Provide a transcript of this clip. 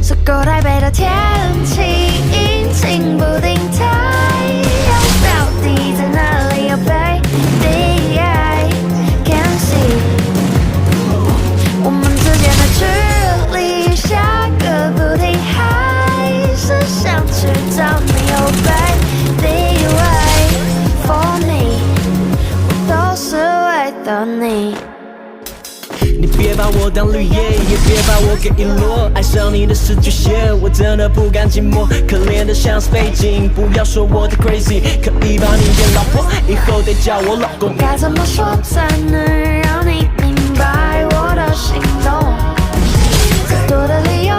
是够台北的天气，阴晴不定，太阳到底在哪里？Oh baby, I can see 我们之间的距离，下个不停，还是想去找你？Oh baby, wait for me， 我都是为了你。你别把我当绿叶，也别把我给遗落。爱上你的是巨蟹，我真的不甘寂寞。可怜的像是背景，不要说我太 crazy， 可以把你变老婆，以后得叫我老公。该怎么说才能让你明白我的心动？再多的理由